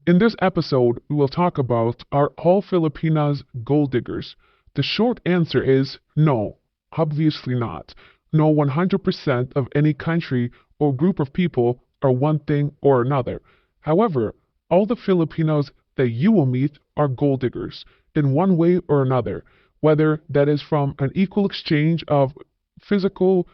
In this episode, we will talk about, are all Filipinas gold diggers? The short answer is no, obviously not. No 100% of any country or group of people are one thing or another. However, all the Filipinos that you will meet are gold diggers in one way or another, whether that is from an equal exchange of physical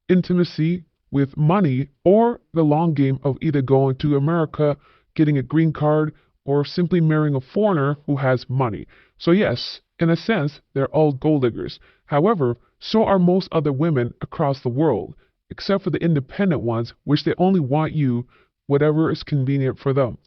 intimacy with money or the long game of either going to America, getting a green card, or simply marrying a foreigner who has money. So, yes, in a sense, they're all gold diggers. However, so are most other women across the world, except for the independent ones, which they only want you, whatever is convenient for them.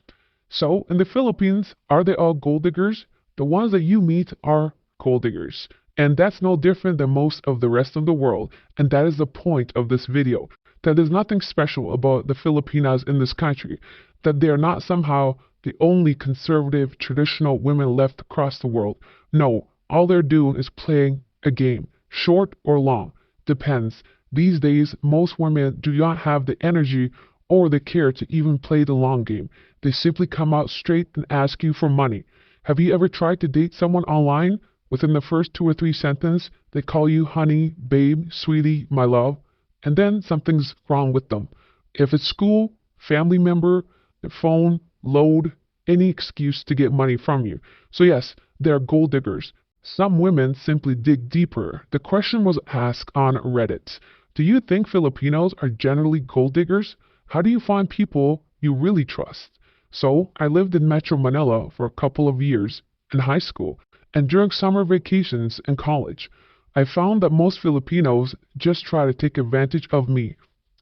So, in the Philippines, are they all gold diggers? The ones that you meet are gold diggers. And that's no different than most of the rest of the world, and that is the point of this video. That there's nothing special about the Filipinas in this country, that they are not somehow the only conservative, traditional women left across the world. No, all they're doing is playing a game, short or long, depends. These days, most women do not have the energy or the care to even play the long game. They simply come out straight and ask you for money. Have you ever tried to date someone online? Within the first two or three sentences, they call you honey, babe, sweetie, my love, and then something's wrong with them. If it's school, family member, their phone, load, any excuse to get money from you. So yes, they're gold diggers. Some women simply dig deeper. The question was asked on Reddit. Do you think Filipinos are generally gold diggers? How do you find people you really trust? So, I lived in Metro Manila for a couple of years in high school and during summer vacations in college. I found that most Filipinos just try to take advantage of me.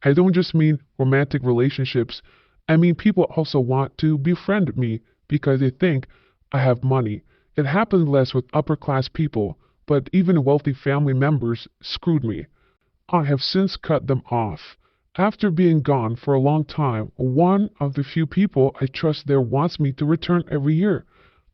I don't just mean romantic relationships. I mean people also want to befriend me because they think I have money. It happens less with upper class people, but even wealthy family members screwed me. I have since cut them off. After being gone for a long time, one of the few people I trust there wants me to return every year.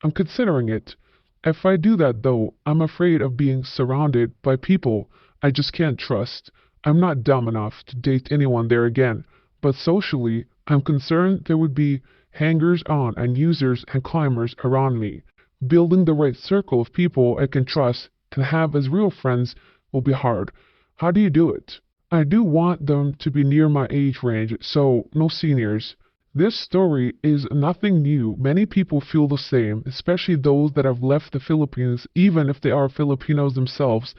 I'm considering it. If I do that though, I'm afraid of being surrounded by people I just can't trust. I'm not dumb enough to date anyone there again, but socially, I'm concerned there would be hangers-on and users and climbers around me. Building the right circle of people I can trust and have as real friends will be hard. How do you do it? I do want them to be near my age range, so no seniors. This story is nothing new. Many people feel the same, especially those that have left the Philippines, even if they are Filipinos themselves.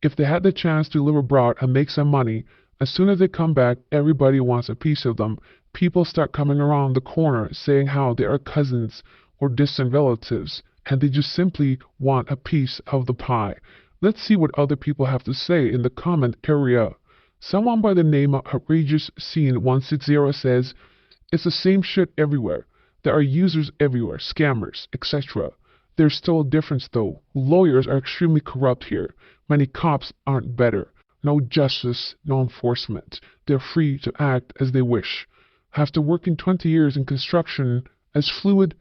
If they had the chance to live abroad and make some money, as soon as they come back, everybody wants a piece of them. People start coming around the corner saying how they are cousins or distant relatives, and they just simply want a piece of the pie. Let's see what other people have to say in the comment area. Someone by the name of Outrageous Scene 160 says, it's the same shit everywhere. There are users everywhere, scammers, etc. There's still a difference though. Lawyers are extremely corrupt here. Many cops aren't better. No justice, no enforcement. They're free to act as they wish. After working 20 years in construction as fluid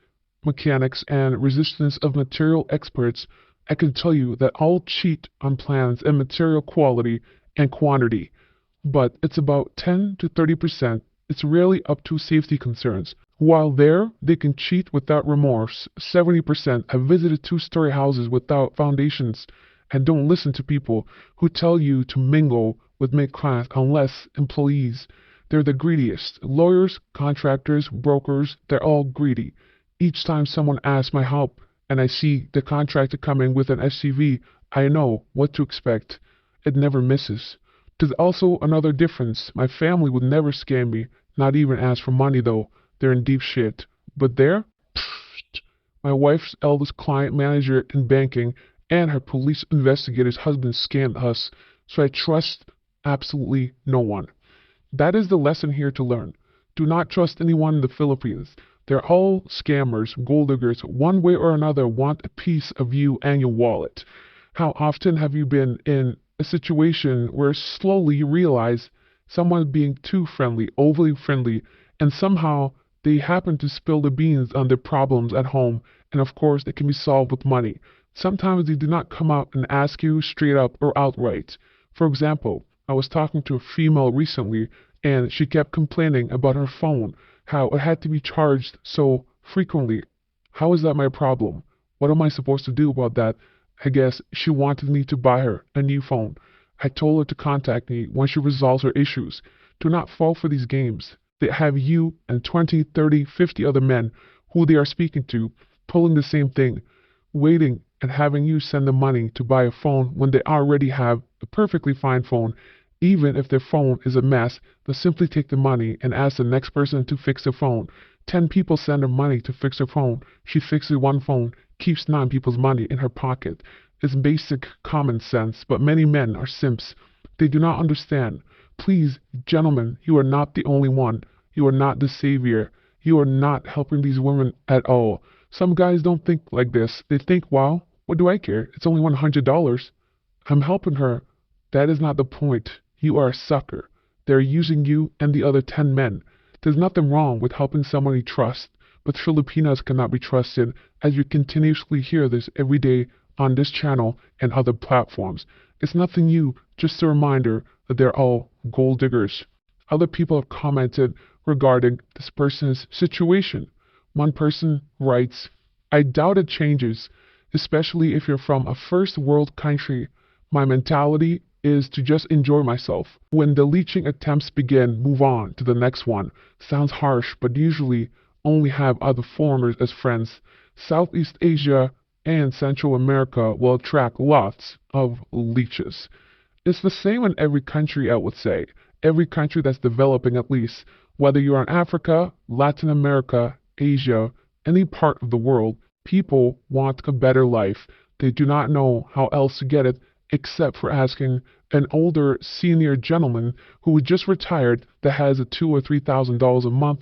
mechanics and resistance of material experts, I can tell you that all cheat on plans and material quality and quantity. But it's about 10 to 30%. It's rarely up to safety concerns. While there, they can cheat without remorse. 70% have visited two-story houses without foundations and don't listen to people who tell you to mingle with mid-class unless employees. They're the greediest. Lawyers, contractors, brokers, they're all greedy. Each time someone asks my help and I see the contractor coming with an SUV, I know what to expect. It never misses. There's also another difference. My family would never scam me, not even ask for money though. They're in deep shit. But there? Pfft. My wife's eldest client manager in banking and her police investigator's husband scammed us, so I trust absolutely no one. That is the lesson here to learn. Do not trust anyone in the Philippines. They're all scammers, gold diggers, one way or another want a piece of you and your wallet. How often have you been in a situation where slowly you realize someone being too friendly, overly friendly, and somehow they happen to spill the beans on their problems at home, and of course they can be solved with money. Sometimes they do not come out and ask you straight up or outright. For example, I was talking to a female recently, and she kept complaining about her phone, how it had to be charged so frequently. How is that my problem? What am I supposed to do about that? I guess she wanted me to buy her a new phone. I told her to contact me when she resolves her issues. Do not fall for these games. They have you and 20, 30, 50 other men who they are speaking to, pulling the same thing, waiting and having you send them money to buy a phone when they already have a perfectly fine phone. Even if their phone is a mess, they'll simply take the money and ask the next person to fix their phone. 10 people send her money to fix her phone. She fixes one phone, keeps 9 people's money in her pocket. It's basic common sense, but many men are simps. They do not understand. Please, gentlemen, you are not the only one. You are not the savior. You are not helping these women at all. Some guys don't think like this. They think, wow, what do I care? It's only $100. I'm helping her. That is not the point. You are a sucker. They're using you and the other 10 men. There's nothing wrong with helping someone you trust, but Filipinas cannot be trusted, as you continuously hear this every day on this channel and other platforms. It's nothing new, just a reminder that they're all gold diggers. Other people have commented regarding this person's situation. One person writes, I doubt it changes, especially if you're from a first world country. My mentality is to just enjoy myself. When the leeching attempts begin, move on to the next one. Sounds harsh, but usually only have other foreigners as friends. Southeast Asia and Central America will attract lots of leeches. It's the same in every country, I would say. Every country that's developing, at least. Whether you're in Africa, Latin America, Asia, any part of the world, people want a better life. They do not know how else to get it except for asking an older senior gentleman who just retired that has a $2,000 or $3,000 a month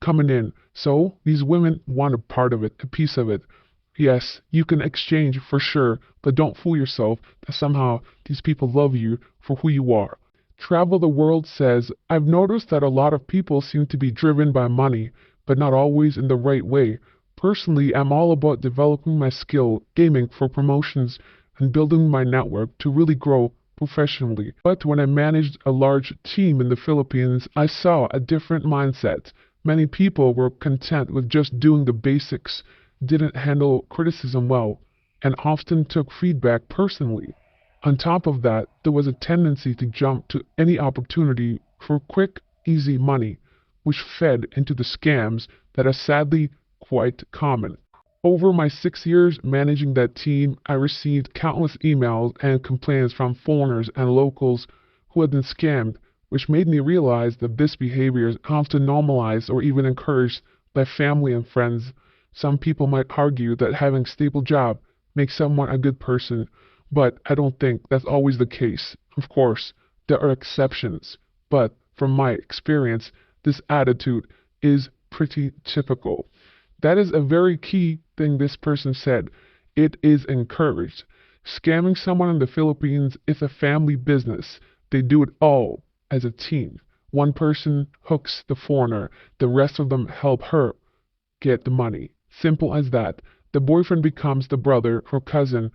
coming in. So these women want a part of it, a piece of it. Yes, you can exchange for sure, but don't fool yourself that somehow these people love you for who you are. Travel the World says, I've noticed that a lot of people seem to be driven by money, but not always in the right way. Personally, I'm all about developing my skill, aiming for promotions, and building my network to really grow professionally. But when I managed a large team in the Philippines, I saw a different mindset. Many people were content with just doing the basics, didn't handle criticism well, and often took feedback personally. On top of that, there was a tendency to jump to any opportunity for quick, easy money, which fed into the scams that are sadly quite common. Over my 6 years managing that team, I received countless emails and complaints from foreigners and locals who had been scammed, which made me realize that this behavior is often normalized or even encouraged by family and friends. Some people might argue that having a stable job makes someone a good person, but I don't think that's always the case. Of course, there are exceptions, but from my experience, this attitude is pretty typical. That is a very key thing this person said. It is encouraged. Scamming someone in the Philippines is a family business. They do it all as a team. One person hooks the foreigner, the rest of them help her get the money. Simple as that. The boyfriend becomes the brother or cousin.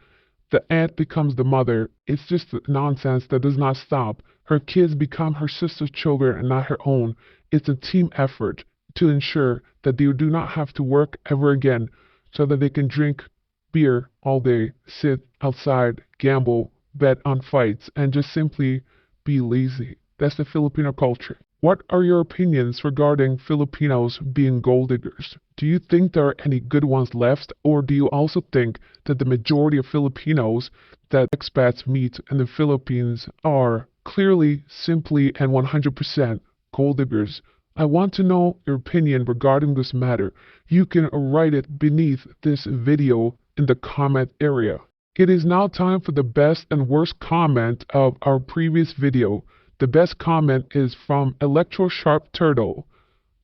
The aunt becomes the mother. It's just nonsense that does not stop. Her kids become her sister's children and not her own. It's a team effort to ensure that they do not have to work ever again so that they can drink beer all day, sit outside, gamble, bet on fights, and just simply be lazy. That's the Filipino culture. What are your opinions regarding Filipinos being gold diggers? Do you think there are any good ones left, or do you also think that the majority of Filipinos that expats meet in the Philippines are clearly, simply, and 100% gold diggers? I want to know your opinion regarding this matter. You can write it beneath this video in the comment area. It is now time for the best and worst comment of our previous video. The best comment is from Electro Sharp Turtle,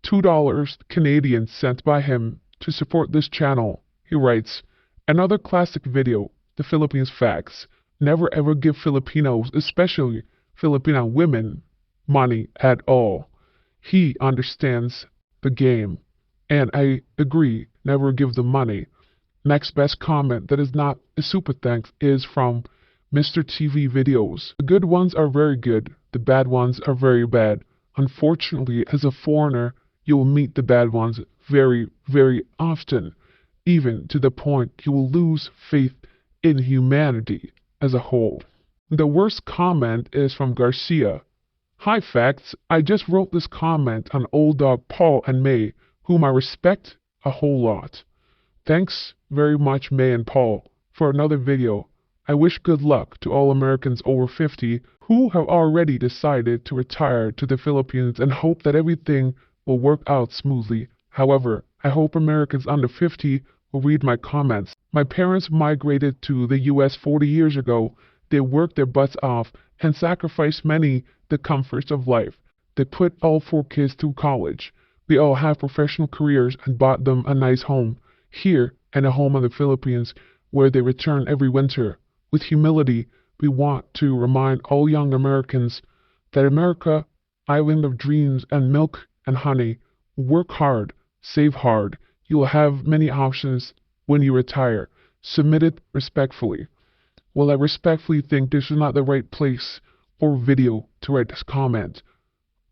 $2 Canadian sent by him to support this channel. He writes, another classic video, the Philippines facts. Never ever give Filipinos, especially Filipino women, money at all. He understands the game, and I agree, never give them money. Next best comment that is not a super thanks is from Mr. TV Videos. The good ones are very good, the bad ones are very bad. Unfortunately, as a foreigner, you will meet the bad ones very, very often, even to the point you will lose faith in humanity as a whole. The worst comment is from Garcia. Hi Facts, I just wrote this comment on old dog Paul and May, whom I respect a whole lot. Thanks very much May and Paul for another video. I wish good luck to all Americans over 50 who have already decided to retire to the Philippines and hope that everything will work out smoothly. However, I hope Americans under 50 will read my comments. My parents migrated to the US 40 years ago. They worked their butts off and sacrificed many the comforts of life. They put all 4 kids through college. They all have professional careers and bought them a nice home here and a home in the Philippines where they return every winter. With humility, we want to remind all young Americans that America, island of dreams and milk and honey, work hard, save hard. You will have many options when you retire. Submit it respectfully. Well, I respectfully think this is not the right place or video to write this comment,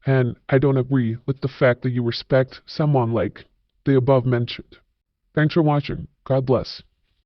and I don't agree with the fact that you respect someone like the above mentioned. Thanks for watching. God bless.